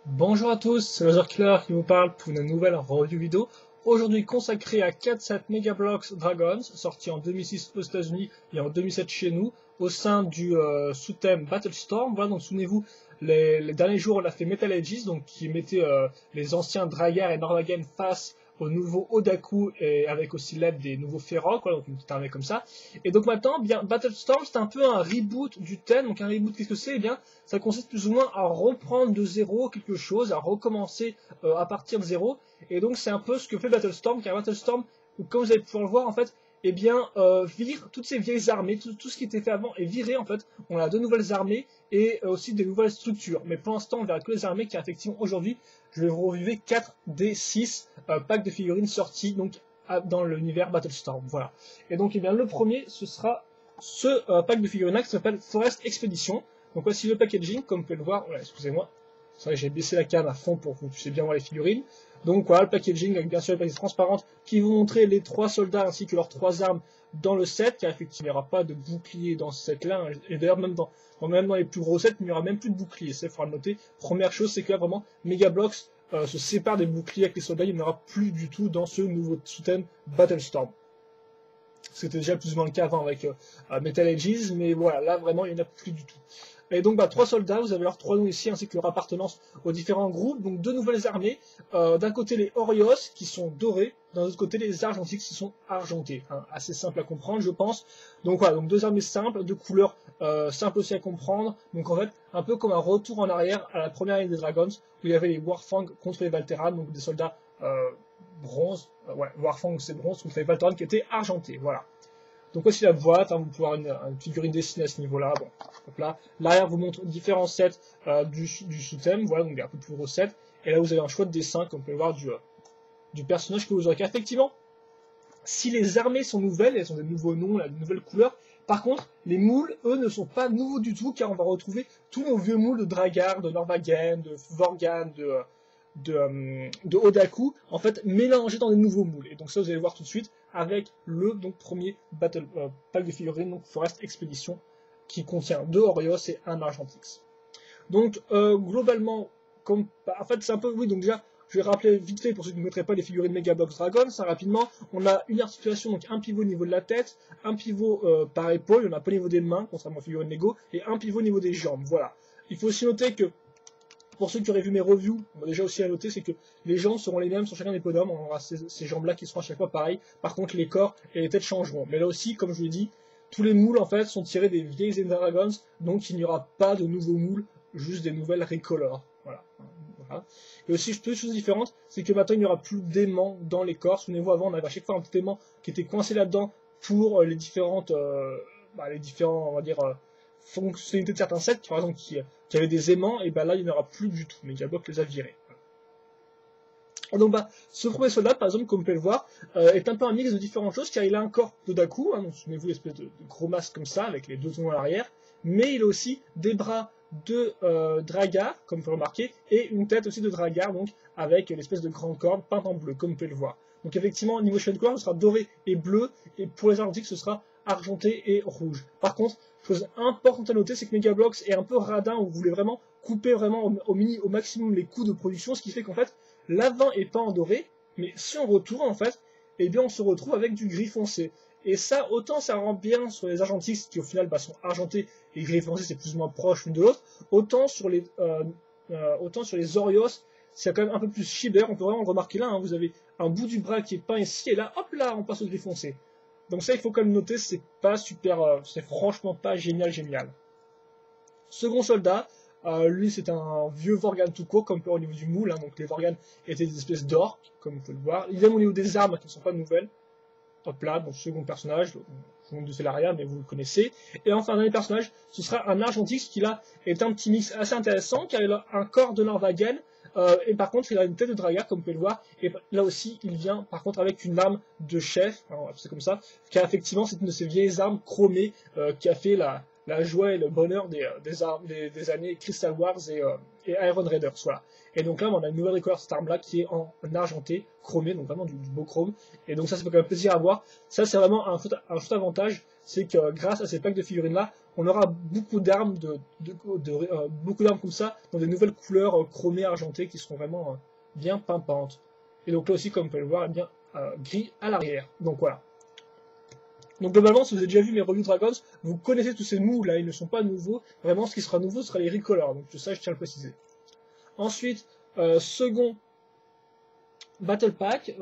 Bonjour à tous, c'est Laser Killer qui vous parle pour une nouvelle review vidéo. Aujourd'hui consacrée à 4-7 Megablox Dragons, sorti en 2006 aux États-Unis et en 2007 chez nous, au sein du sous-thème Battlestorm. Voilà, donc souvenez-vous, les derniers jours on a fait Metal Aegis, donc qui mettait les anciens Dragar et Norvagen face au nouveau Odaku et avec aussi l'aide des nouveaux Ferox, donc une petite armée comme ça. Et donc maintenant, bien Battlestorm c'est un peu un reboot du thème. Donc un reboot, qu'est-ce que c'est? Eh bien, ça consiste plus ou moins à reprendre de zéro quelque chose, à recommencer à partir de zéro. Et donc c'est un peu ce que fait Battlestorm, car Battlestorm, comme vous allez pouvoir le voir en fait, eh bien, vire toutes ces vieilles armées, tout ce qui était fait avant est viré en fait. On a de nouvelles armées et aussi des nouvelles structures. Mais pour l'instant, on verra que les armées, car effectivement aujourd'hui, je vais vous revivre 4 des 6 packs de figurines sortis donc dans l'univers Battlestorm. Voilà. Et donc, eh bien, le premier, ce sera ce pack de figurines qui s'appelle Forest Expedition. Donc voici le packaging, comme vous pouvez le voir. Voilà, excusez-moi. C'est vrai que j'ai baissé la cam à fond pour que vous puissiez bien voir les figurines. Donc voilà le packaging avec bien sûr les paquets transparentes qui vont montrer les 3 soldats ainsi que leurs 3 armes dans le set, car effectivement il n'y aura pas de bouclier dans ce set là, et d'ailleurs même dans les plus gros sets il n'y aura même plus de bouclier, ça il faudra le noter. Première chose, c'est que là vraiment Megablox se sépare des boucliers avec les soldats, il n'y en aura plus du tout dans ce nouveau sous-thème Battlestorm. C'était déjà plus ou moins le cas avant avec Metal Aegis, mais voilà, là vraiment il n'y en a plus du tout. Et donc 3 soldats, vous avez leurs 3 noms ici, ainsi que leur appartenance aux différents groupes. Donc 2 nouvelles armées, d'un côté les Orios qui sont dorés, d'un autre côté les Argentix qui sont argentés. Hein, assez simple à comprendre je pense. Donc voilà, donc 2 armées simples, de couleurs simples aussi à comprendre. Donc en fait, un peu comme un retour en arrière à la première ligne des Dragons, où il y avait les Warfang contre les Valterran, donc des soldats bronze, ouais, Warfang c'est bronze contre les Valterran qui étaient argentés, voilà. Donc voici la boîte, hein, vous pouvez avoir une figurine dessinée à ce niveau-là. Bon, hop là. L'arrière vous montre différents sets du sous-thème, voilà, donc un peu plus gros set. Et là vous avez un choix de dessin, comme vous pouvez voir, du personnage que vous aurez. Car effectivement, si les armées sont nouvelles, elles ont des nouveaux noms, de nouvelles couleurs, par contre, les moules, eux, ne sont pas nouveaux du tout, car on va retrouver tous nos vieux moules de Dragar, de Norvagen, de Vorgan, de Odaku, en fait, mélangés dans des nouveaux moules. Et donc ça, vous allez voir tout de suite avec le premier pack de figurines, donc Forest Expedition, qui contient 2 Orios et 1 Argentix. Donc, globalement, en fait, c'est un peu, oui, donc déjà, je vais rappeler vite fait pour ceux qui ne mettraient pas les figurines Megablox Dragon, ça rapidement. On a une articulation, donc un pivot au niveau de la tête, un pivot par épaule, on a pas au niveau des mains, contrairement aux figurines Lego, et un pivot au niveau des jambes. Voilà. Il faut aussi noter que pour ceux qui auraient vu mes reviews, on va déjà aussi à noter, c'est que les jambes seront les mêmes sur chacun des podums, on aura ces jambes-là qui seront à chaque fois pareilles. Par contre, les corps et les têtes changeront. Mais là aussi, comme je vous l'ai dit, tous les moules en fait sont tirés des vieilles Ender Dragons, donc il n'y aura pas de nouveaux moules, juste des nouvelles recolors. Voilà. Voilà. Et aussi, deux choses différentes, c'est que maintenant il n'y aura plus d'aimants dans les corps. Souvenez-vous, avant on avait à chaque fois un petit aimant qui était coincé là-dedans pour les différents, on va dire, fonctionnalités de certains sets, par exemple qui avaient des aimants, et ben là il n'y en aura plus du tout. Megablox les a virés. Et donc ce premier soldat, par exemple, comme vous pouvez le voir, est un peu un mix de différentes choses, car il a un corps d'Odaku, hein, donc souvenez-vous l'espèce de gros masque comme ça, avec les 2 ongles à l'arrière, mais il a aussi des bras de Dragar, comme vous pouvez remarquer, et une tête aussi de Dragar, donc avec l'espèce de grand corps peint en bleu, comme vous pouvez le voir. Donc effectivement, au niveau chaîne de couleur, ce sera doré et bleu, et pour les argentiques, ce sera argenté et rouge. Par contre, chose importante à noter, c'est que Megablox est un peu radin, où vous voulez vraiment couper vraiment au maximum les coûts de production, ce qui fait qu'en fait, l'avant est pas en doré, mais si on retourne en fait, eh bien on se retrouve avec du gris foncé. Et ça, autant ça rend bien sur les argentix qui au final sont argentés et gris foncé c'est plus ou moins proche l'une de l'autre, autant sur les Orios, c'est quand même un peu plus chiber, on peut vraiment le remarquer là, hein, vous avez un bout du bras qui est peint ici, et là, hop là, on passe au gris foncé. Donc ça, il faut quand même noter, c'est pas super, c'est franchement pas génial. Second soldat, lui c'est un vieux Vorgan tout court, comme au niveau du moule, hein, donc les Vorgan étaient des espèces d'orques, comme vous pouvez le voir. Idem au niveau des armes qui ne sont pas nouvelles. Hop là, donc second personnage, je vous montre de Celaria, mais vous le connaissez. Et enfin, dernier personnage, ce sera un Argentix qui là est un petit mix assez intéressant, car il a un corps de Norvagen, et par contre il a une tête de Dragar, comme vous pouvez le voir, et là aussi il vient par contre avec une arme de chef, c'est comme ça, car effectivement c'est une de ces vieilles armes chromées qui a fait la joie et le bonheur des années Crystal Wars et Iron Raiders, voilà. Et donc là, on a une nouvelle découverte cette arme-là qui est en argenté, chromé, donc vraiment du beau chrome. Et donc ça fait quand même plaisir à voir. Ça, c'est vraiment un chouette avantage, c'est que grâce à ces packs de figurines-là, on aura beaucoup d'armes beaucoup d'armes comme ça, dans des nouvelles couleurs chromées, argentées, qui seront vraiment bien pimpantes. Et donc là aussi, comme vous pouvez le voir, bien gris à l'arrière. Donc voilà. Donc globalement, si vous avez déjà vu mes reviews Dragons, vous connaissez tous ces moves là, ils ne sont pas nouveaux. Vraiment, ce qui sera nouveau, ce sera les recolors. Donc ça, je tiens à le préciser. Ensuite, second Battle Pack.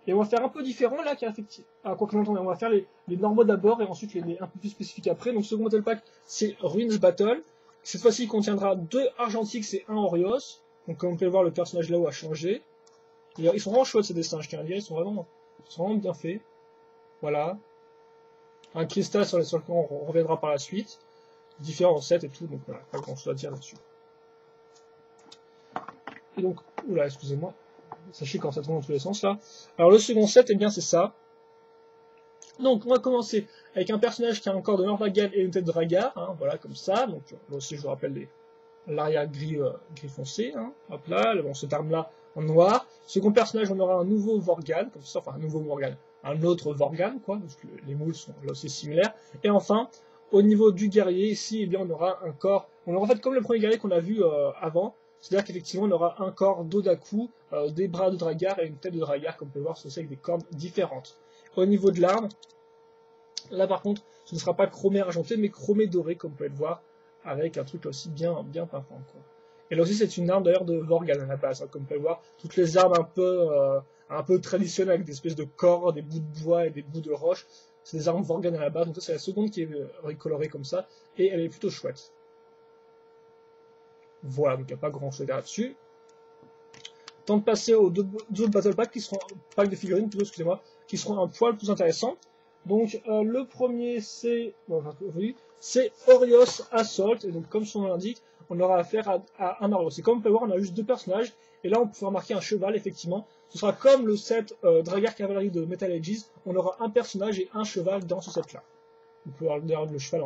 Et on va faire un peu différent là, quoi que j'entende, on va faire les normaux d'abord et ensuite les un peu plus spécifiques après. Donc second Battle Pack, c'est Ruins Battle. Cette fois-ci, il contiendra 2 Argentix et 1 Orios. Donc comme vous pouvez le voir, le personnage là-haut a changé. Et, ils sont vraiment chouettes ces dessins, je tiens à dire, ils sont vraiment bien faits. Voilà. Un cristal sur lequel on reviendra par la suite. Différents sets et tout, donc voilà, pas grand chose à dire là-dessus. Et donc, oula, excusez-moi. Sachez quand ça tourne dans tous les sens là. Alors le second set, eh bien c'est ça. Donc on va commencer avec un personnage qui a un corps de Norvagan et une tête de Dragar, hein, voilà comme ça. Donc là aussi je vous rappelle l'arrière gris foncé, hein. Hop là, bon, cette arme là en noir. Second personnage, on aura un nouveau Vorgan, comme ça, enfin un nouveau Vorgan, un autre Vorgan quoi, parce que les moules sont là aussi similaires. Et enfin, au niveau du guerrier ici, eh bien on aura un corps, on aura en fait comme le premier guerrier qu'on a vu avant. C'est-à-dire qu'effectivement, on aura un corps d'Odaku, des bras de Dragar et une tête de Dragar, comme on peut voir, c'est avec des cornes différentes. Au niveau de l'arme, là par contre, ce ne sera pas chromé argenté, mais chromé doré, comme vous pouvez le voir, avec un truc aussi bien pimpant, quoi. Et là aussi, c'est une arme d'ailleurs de Vorgan à la base, hein, comme vous pouvez le voir. Toutes les armes un peu traditionnelles, avec des espèces de corps, des bouts de bois et des bouts de roche, c'est des armes Vorgan à la base. Donc ça, c'est la seconde qui est recolorée comme ça, et elle est plutôt chouette. Voilà, donc il n'y a pas grand chose à dire là-dessus. Temps de passer aux deux autres Battle Pack qui seront, pack de figurines plutôt, excusez-moi, qui seront un poil plus intéressants. Donc le premier c'est Orios Assault, et donc comme son nom l'indique, on aura affaire à un Orios. Et comme on peut voir, on a juste 2 personnages, et là on peut remarquer un cheval, effectivement. Ce sera comme le set Dragar Cavalry de Metal Ages, on aura un personnage et un cheval dans ce set-là. On peut voir d'ailleurs le cheval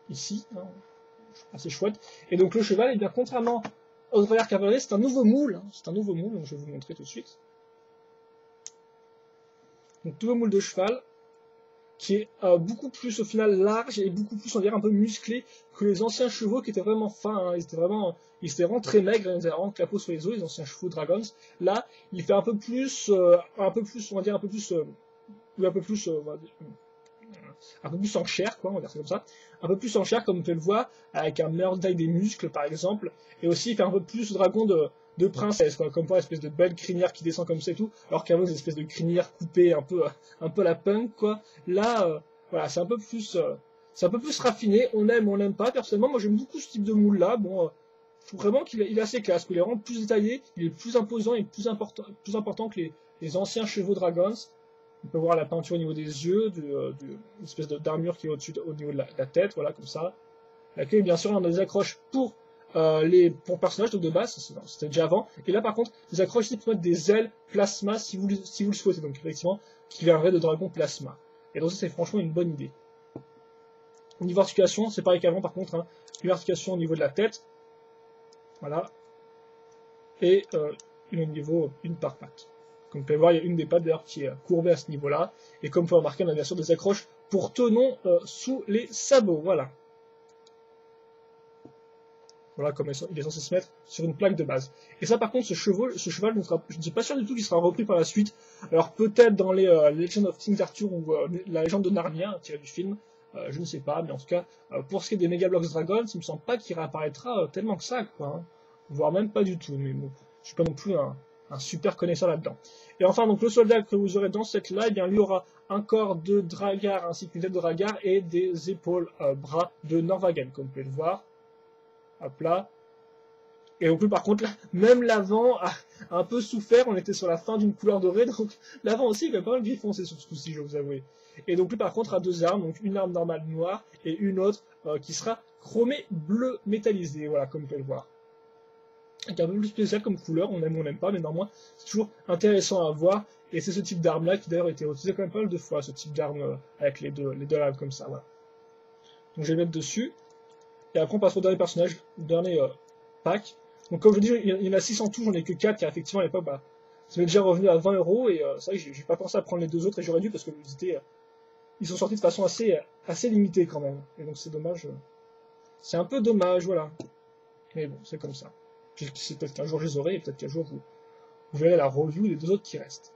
ici, hein. Assez chouette. Et donc le cheval, eh bien, contrairement au Dragar Cavalry, c'est un nouveau moule. Hein. C'est un nouveau moule, donc je vais vous montrer tout de suite. Donc nouveau moule de cheval, qui est beaucoup plus au final large et beaucoup plus, on dirait, un peu musclé que les anciens chevaux qui étaient vraiment fins. Hein. Ils étaient vraiment très maigres, ils avaient vraiment que la peau sur les os, les anciens chevaux Dragons. Là, il fait un peu plus, on va dire un peu plus en chair, quoi, on va dire ça comme ça. Un peu plus en chair, comme on peut le voir, avec un meilleur détail des muscles, par exemple. Et aussi, il fait un peu plus dragon de princesse, quoi, comme pour une espèce de belle crinière qui descend comme ça et tout, alors qu'avant, des espèces de crinières coupées, un peu la punk, quoi. Là, voilà, c'est un peu plus raffiné, on aime, on n'aime pas. Personnellement, moi, j'aime beaucoup ce type de moule-là. Bon, je trouve vraiment qu'il est assez classe, qu'il est vraiment plus détaillé, il est plus imposant et plus important que les anciens chevaux Dragons. On peut voir la peinture au niveau des yeux, une espèce d'armure qui est au niveau de la tête, voilà, comme ça. Laquelle, bien sûr, on a des accroches pour personnages, donc de base, c'était déjà avant. Et là, par contre, des accroches ici pour mettre des ailes plasma si vous le souhaitez. Donc, effectivement, qui viendraient de dragon plasma. Et donc, ça, c'est franchement une bonne idée. Au niveau articulation, c'est pareil qu'avant, par contre, hein, une articulation au niveau de la tête. Voilà. Et une par patte. Comme vous pouvez voir, il y a une des pattes d'ailleurs qui est courbée à ce niveau-là. Et comme vous pouvez remarquer, on a bien sûr des accroches pour tenons sous les sabots. Voilà. Voilà comme il est censé se mettre sur une plaque de base. Et ça, par contre, ce cheval, je ne suis pas sûr du tout qu'il sera repris par la suite. Alors peut-être dans les Legend of King Arthur ou la légende de Narnia, tirée du film. Je ne sais pas, mais en tout cas, pour ce qui est des Mega Bloks Dragons, il me semble pas qu'il réapparaîtra tellement que ça, quoi. Hein. Voire même pas du tout. Mais bon, je suis pas non plus un super connaisseur là-dedans. Et enfin, donc le soldat que vous aurez dans cette là, eh bien, lui aura un corps de Dragar ainsi qu'une tête de Dragar et des épaules, bras de Norvagan, comme vous pouvez le voir. Hop là. Et donc, par contre, là, même l'avant a un peu souffert. On était sur la fin d'une couleur dorée, donc l'avant aussi, il a pas mal gris foncé sur ce coup-ci, je vais vous avouer. Et donc, lui, par contre, a 2 armes, donc une arme normale noire et une autre qui sera chromée bleu métallisé, voilà, comme vous pouvez le voir. Avec un peu plus spécial comme couleur, on aime ou on n'aime pas, mais néanmoins, c'est toujours intéressant à voir. Et c'est ce type d'arme-là qui d'ailleurs a été utilisé quand même pas mal de fois, ce type d'arme avec les deux lames comme ça, voilà. Donc, je vais mettre dessus. Et après, on passe au dernier personnage, le dernier pack. Donc, comme je dis, il y en a 6 en tout, j'en ai que 4, car effectivement, à l'époque, ça m'est déjà revenu à 20 €, et c'est vrai que j'ai pas pensé à prendre les 2 autres, et j'aurais dû, parce que ils sont sortis de façon assez limitée quand même. Et donc c'est dommage. C'est un peu dommage, voilà. Mais bon, c'est comme ça. C'est peut-être qu'un jour je les aurai, et peut-être qu'un jour vous verrez la review des deux autres qui restent.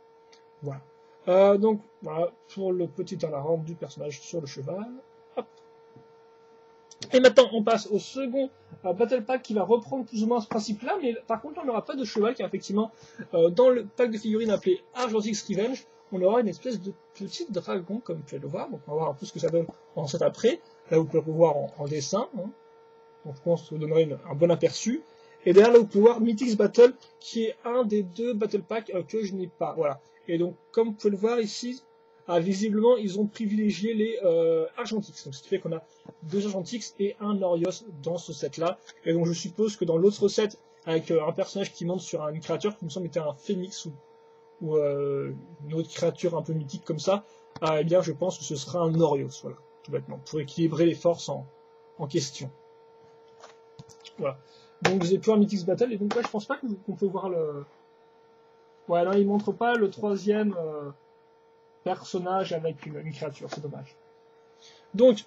Voilà. Donc voilà, pour le petit turnaround du personnage sur le cheval. Hop. Et maintenant, on passe au second Battle Pack qui va reprendre plus ou moins ce principe-là, mais par contre, on n'aura pas de cheval, car effectivement, dans le pack de figurines appelé Argentix Revenge, on aura une espèce de petit dragon, comme vous pouvez le voir. Donc, on va voir un peu ce que ça donne en set après. Là, vous pouvez le voir en dessin. Hein. Donc, je pense que ça vous donnerait un bon aperçu. Et derrière, là, vous pouvez voir Mythics Battle, qui est un des deux Battle Packs que je n'ai pas. Voilà. Et donc, comme vous pouvez le voir ici, visiblement, ils ont privilégié les Argentix. Donc, ce qui fait qu'on a 2 Argentix et un Orios dans ce set-là. Et donc, je suppose que dans l'autre set, avec un personnage qui monte sur une créature qui me semble était un phénix ou une autre créature un peu mythique comme ça, eh bien, je pense que ce sera un Orios, voilà, tout bêtement, pour équilibrer les forces en question. Voilà. Donc, j'ai pu un Mythics Battle, et donc là, je pense pas qu'on peut voir le... Ouais, là, il montre pas le troisième... personnage avec une créature, c'est dommage. Donc,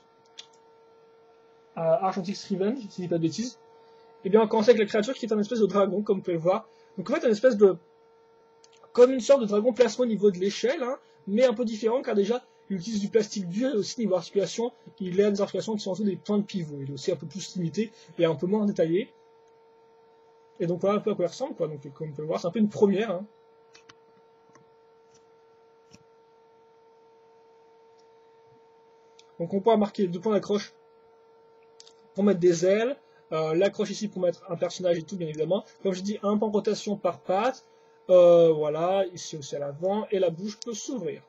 Argentix Revenge, si je dis pas de bêtises, et bien on commence avec la créature qui est un espèce de dragon, comme vous pouvez le voir. Donc en fait, un espèce de... comme une sorte de dragon placé au niveau de l'échelle, hein, mais un peu différent, car déjà, il utilise du plastique dur, et aussi niveau articulation, il a des articulations qui sont en dessous des points de pivot. Il est aussi un peu plus limité, et un peu moins détaillé. Et donc voilà un peu à quoi il ressemble, quoi. Donc comme vous pouvez le voir, c'est un peu une première, hein. Donc on pourra marquer 2 points d'accroche pour mettre des ailes, l'accroche ici pour mettre un personnage et tout bien évidemment. Comme je dis, un point de rotation par patte, voilà, ici aussi à l'avant, et la bouche peut s'ouvrir.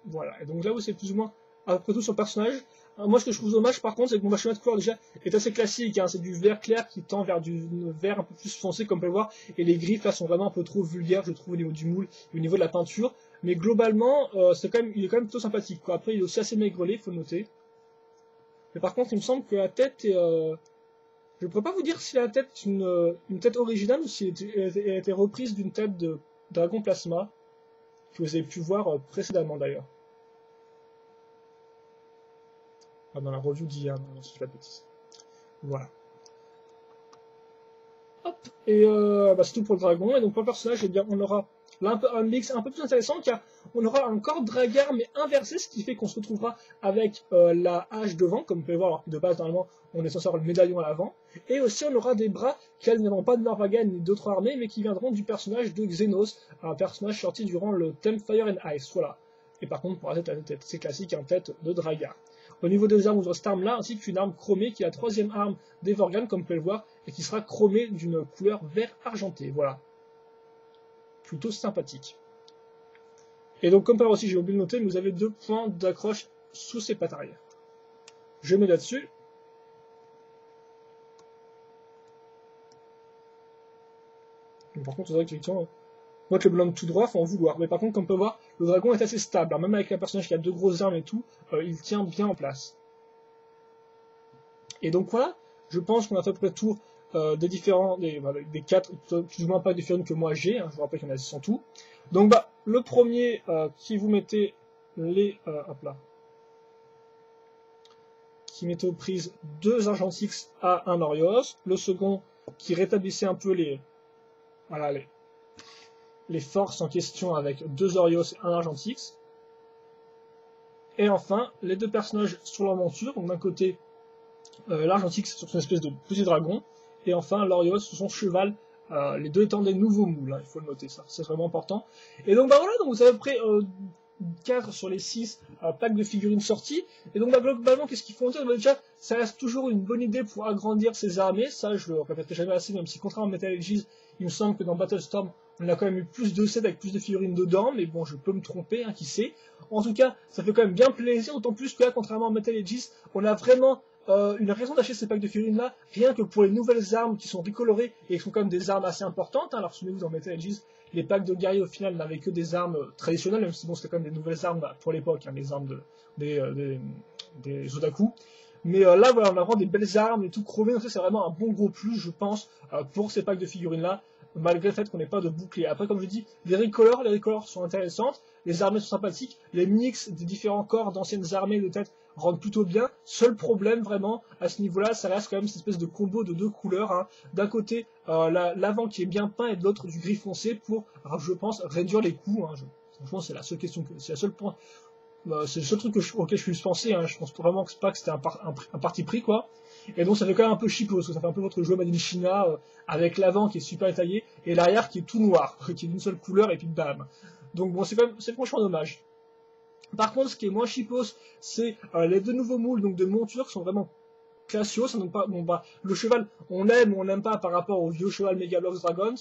Voilà, et donc là vous c'est plus ou moins à peu près tout sur le personnage. Moi ce que je trouve dommage par contre c'est que mon schéma de couleur déjà est assez classique, hein, c'est du vert clair qui tend vers du vert un peu plus foncé comme on peut le voir, et les griffes là sont vraiment un peu trop vulgaires je trouve au niveau du moule et au niveau de la peinture, mais globalement il est quand même plutôt sympathique, quoi. Après il est aussi assez maigrelet, il faut le noter. Mais par contre, il me semble que la tête est... je ne pourrais pas vous dire si la tête est une tête originale ou si elle a été reprise d'une tête de Dragon Plasma, que vous avez pu voir précédemment d'ailleurs. Ah, dans la review d'hier, non, si je ne dis pas de bêtises. Voilà. Hop, et c'est tout pour le dragon. Et donc pour le personnage, eh bien, on aura là un mix un peu plus intéressant, car on aura un corps dragueur mais inversé, ce qui fait qu'on se retrouvera avec la hache devant, comme vous pouvez voir, alors que de base normalement on est censé avoir le médaillon à l'avant, et aussi on aura des bras qui ne viendront pas de Norvagan ni d'autres armées, mais qui viendront du personnage de Xenos, un personnage sorti durant le thème Fire and Ice, voilà. Et par contre pour la tête, c'est classique, en tête de dragueur. Au niveau des armes, vous aurez cette arme-là, ainsi qu'une arme chromée, qui est la 3e arme des Vorgan, comme vous pouvez le voir, et qui sera chromée d'une couleur vert argenté, voilà. Plutôt sympathique. Et donc, comme par aussi, j'ai oublié de noter, vous avez 2 points d'accroche sous ses pattes arrière. Je mets là-dessus. Par contre, c'est vrai qu'effectivement, moi, le bonhomme tout droit, faut en vouloir. Mais par contre, comme on peut voir, le dragon est assez stable. Alors, même avec un personnage qui a 2 grosses armes et tout, il tient bien en place. Et donc voilà, je pense qu'on a fait à peu près le tour des 4, plus ou moins pas différentes que moi j'ai, hein, je vous rappelle qu'il y en a 6 en tout. Donc le premier qui vous mettait les hop là, qui mettait aux prises 2 Argentix à 1 Orios, le second qui rétablissait un peu les forces en question avec 2 Orios et 1 Argentix. Et enfin, les 2 personnages sur leur monture, donc d'un côté l'Argentix sur son espèce de petit dragon, et enfin l'Orios sur son cheval, les 2 étant des nouveaux moules, hein, il faut le noter, ça c'est vraiment important. Et donc voilà, donc vous avez à peu près 4 sur les 6 packs de figurines sortis, et donc globalement qu'est-ce qu'il faut dire? Déjà, ça reste toujours une bonne idée pour agrandir ses armées, ça je le répéterai jamais assez, même si contrairement à Metal Edges, il me semble que dans Battlestorm, on a quand même eu plus de sets avec plus de figurines dedans, mais bon, je peux me tromper, hein, qui sait. En tout cas, ça fait quand même bien plaisir, d'autant plus que là, contrairement à Metal Edges, on a vraiment une raison d'acheter ces packs de figurines là, rien que pour les nouvelles armes qui sont recolorées et qui sont quand même des armes assez importantes, hein. Alors souvenez-vous dans Metal Edges, les packs de guerriers au final n'avaient que des armes traditionnelles, même si bon c'était quand même des nouvelles armes pour l'époque, hein, les armes des Odaku. Mais là voilà, on a vraiment des belles armes et tout chromé, donc ça c'est vraiment un bon gros plus je pense pour ces packs de figurines là. malgré le fait qu'on n'ait pas de bouclier. Après, comme je dis, les recolors sont intéressantes, les armées sont sympathiques, les mix des différents corps d'anciennes armées de tête rendent plutôt bien. Seul problème vraiment à ce niveau-là, ça reste quand même cette espèce de combo de deux couleurs, hein. D'un côté l'avant qui est bien peint et de l'autre du gris foncé pour, je pense, réduire les coûts, hein. Franchement, c'est la seule question, c'est la seule point. C'est le seul truc auquel je suis pensé, hein. Je pense vraiment pas que c'était un parti pris, quoi. Et donc ça fait quand même un peu cheapo, parce que ça fait un peu votre jeu Made in China, avec l'avant qui est super détaillé, et l'arrière qui est tout noir, qui est d'une seule couleur, et puis bam. Donc bon, c'est franchement dommage. Par contre, ce qui est moins cheapos, c'est les deux nouveaux moules donc de monture qui sont vraiment classios, ça donc pas, bon bah, le cheval, on l'aime ou on n'aime pas par rapport au vieux cheval Megablox Dragons,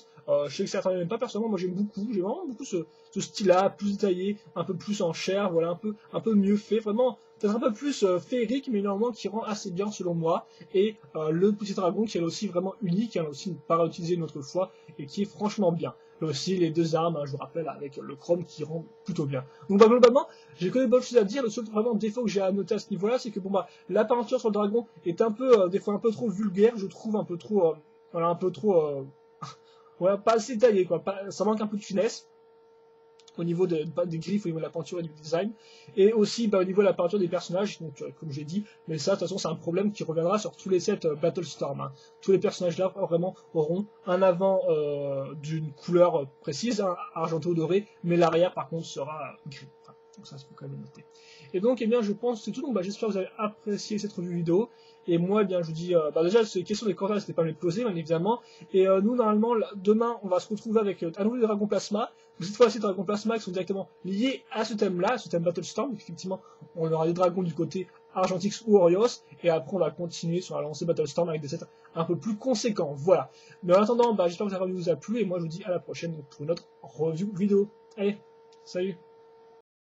je sais que certains n'aiment pas, personnellement, moi j'aime vraiment beaucoup ce style-là, plus détaillé, un peu plus en chair, voilà, un peu mieux fait, vraiment, peut-être un peu plus féerique, mais néanmoins qui rend assez bien selon moi, et le petit dragon qui est aussi vraiment unique, hein, aussi pas réutilisé une autre fois, et qui est franchement bien. Là aussi, les deux armes, hein, je vous rappelle, avec le chrome qui rend plutôt bien. Donc bah, globalement, j'ai que des bonnes choses à dire. Le seul vraiment défaut que j'ai à noter à ce niveau-là, c'est que bon bah la peinture sur le dragon est un peu, des fois un peu trop vulgaire, je trouve un peu trop, voilà, un peu trop, voilà, pas assez détaillé quoi. Ça manque un peu de finesse au niveau des griffes, au niveau de la peinture et du design, et aussi bah, au niveau de la peinture des personnages, donc comme j'ai dit, mais ça de toute façon c'est un problème qui reviendra sur tous les sets Battlestorm, hein. Tous les personnages là vraiment auront un avant d'une couleur précise, hein, argenté ou doré, mais l'arrière par contre sera gris. Enfin, donc ça, il faut quand même le noter. Et donc, eh bien, je pense que c'est tout. Donc, bah, j'espère que vous avez apprécié cette review vidéo. Et moi, eh bien, je vous dis, bah, déjà, ces questions des commentaires, n'hésitez pas à me les poser, bien évidemment. Et nous, normalement, demain, on va se retrouver avec à nouveau des Dragons Plasma. Donc, cette fois-ci, des Dragons Plasma qui sont directement liés à ce thème-là, ce thème Battlestorm. Donc, effectivement, on aura des dragons du côté Argentix ou Orios. Et après, on va continuer sur la lancée Battlestorm avec des sets un peu plus conséquents. Voilà. Mais en attendant, bah, j'espère que cette review vous a plu. Et moi, je vous dis à la prochaine pour une autre review vidéo. Allez, salut!